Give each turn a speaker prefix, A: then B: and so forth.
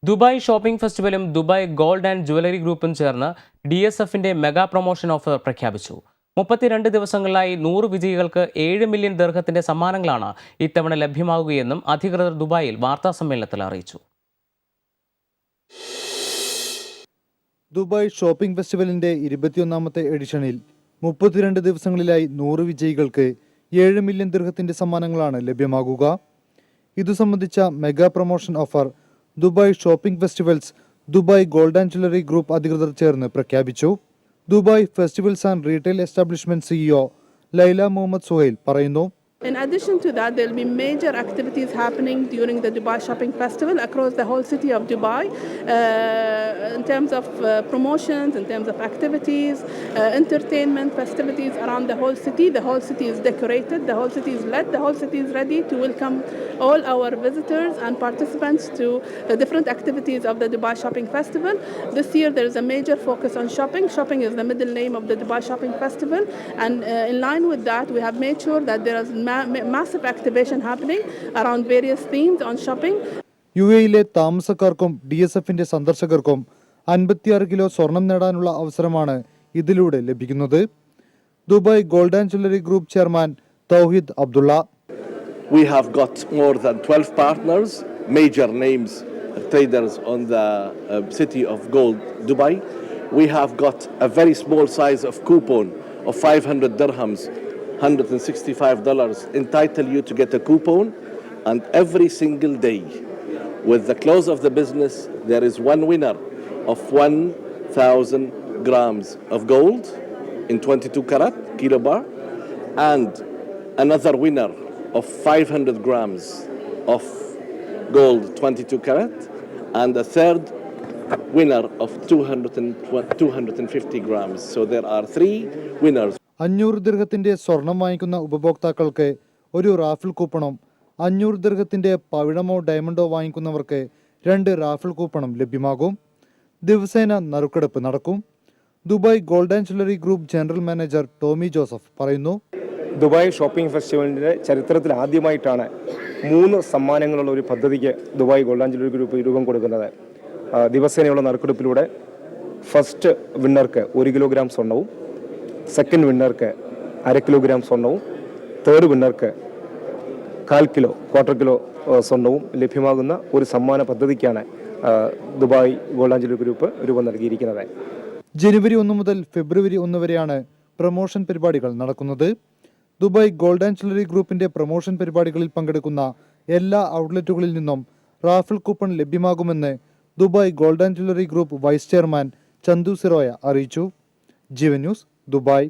A: Dubai shopping ഫെസ്റ്റിവലും Dubai gold and jewellery ഗ്രൂപ്പും ചേർന്ന് DSFന്റെ മെഗാ പ്രൊമോഷൻ ഓഫർ പ്രഖ്യാപിച്ചു. 32 ദിവസങ്ങളിലായി 100 വിജയികൾക്ക് 7 മില്യൺ ദിർഹത്തിന്റെ സമ്മാനങ്ങളാണ് ഇത്തവണ ലഭ്യമാകുകയെന്നും അധികൃതർ ദുബായിൽ വാർത്താസമ്മേളനത്തിൽ അറിയിച്ചു.
B: ദുബായ് ഷോപ്പിംഗ് ഫെസ്റ്റിവലിന്റെ 21ാമത്തെ എഡിഷനിൽ 32 ദിവസങ്ങളിലായി 100 വിജയികൾക്ക് 7 മില്യൺ ദിർഹത്തിന്റെ സമ്മാനങ്ങളാണ് ലഭ്യമാകുക. ഇതു സംബന്ധിച്ച mega promotion offer Dubai shopping festivals Dubai gold and jewellery group അധികൃതർ ചേർന്ന് പ്രഖ്യാപിച്ചു. Dubai festivals and retail establishment CEO Laila Mohammed Suhail പറയുന്നു.
C: In addition to that, there will be major activities happening during the Dubai Shopping Festival across the whole city of Dubai in terms of promotions, in terms of activities, entertainment, festivities around the whole city. The whole city is decorated, the whole city is lit, the whole city is ready to welcome all our visitors and participants to the different activities of the Dubai Shopping Festival. This year there is a major focus on shopping. Shopping is the middle name of the Dubai Shopping Festival, and in line with that we have made sure that there is massive activation happening around various themes on shopping.
B: UAE-ലെ താമസക്കാർക്കും DSFന്റെ സന്ദർശകർക്കും 56 kilo സ്വർണം നേടാനുള്ള അവസരമാണ് ഇതിലൂടെ ലഭിക്കുന്നത്. Dubai gold and jewellery group chairman തൗഹീദ് Abdulla.
D: We have got more than 12 partners, major names, traders on the city of gold, Dubai. We have got a very small size of coupon of 500 dirhams, $165, entitle you to get a coupon, and every single day with the close of the business there is one winner of 1,000 grams of gold in 22 karat kilo bar, and another winner of 500 grams of gold 22 karat, and a third winner of 250 grams. So there are 3 winners.
B: 500 ദിർഹത്തിന്റെ സ്വർണം വാങ്ങിക്കുന്ന ഉപഭോക്താക്കൾക്ക് ഒരു raffle കൂപ്പണും 500 ദിർഹത്തിന്റെ പവിഴമോ ഡയമണ്ടോ വാങ്ങിക്കുന്നവർക്ക് 2 raffle കൂപ്പണും ലഭ്യമാകും. ദിവസേന നറുക്കെടുപ്പ് നടക്കും. Dubai gold and jewellery group general manager Tommy Joseph പറയുന്നു.
E: Dubai shopping ഫെസ്റ്റിവലിൻ്റെ ചരിത്രത്തിൽ ആദ്യമായിട്ടാണ് 3 സമ്മാനങ്ങളുള്ള ഒരു പദ്ധതിക്ക് Dubai gold and jewellery group രൂപം കൊടുക്കുന്നത്. ദിവസേനയുള്ള നറുക്കെടുപ്പിലൂടെ ഫസ്റ്റ് വിന്നർക്ക് 1 കിലോഗ്രാം സ്വർണവും, സെക്കൻഡ് വിന്നർക്ക് 1/2 കിലോഗ്രാം സ്വർണവും, തേർഡ് വിന്നർക്ക് 1/4 കിലോ, ക്വാർട്ടർ കിലോ സ്വർണവും ലഭ്യമാകുന്ന ഒരു സമ്മാന പദ്ധതിക്കാണ് Dubai gold and jewellery group രൂപം നൽകിയിരിക്കുന്നത്.
B: ജനുവരി 1 മുതൽ ഫെബ്രുവരി 1 വരെയാണ് പ്രൊമോഷൻ പരിപാടികൾ നടക്കുന്നത്. ദുബായ് ഗോൾഡ് ആൻഡ് ജ്വല്ലറി ഗ്രൂപ്പിന്റെ പ്രൊമോഷൻ പരിപാടികളിൽ പങ്കെടുക്കുന്ന എല്ലാ ഔട്ട്ലെറ്റുകളിൽ നിന്നും റാഫിൾ കൂപ്പൺ ലഭ്യമാകുമെന്ന് Dubai gold and jewellery group vice chairman Chandu Siroya അറിയിച്ചു. Jeevan news, Dubai.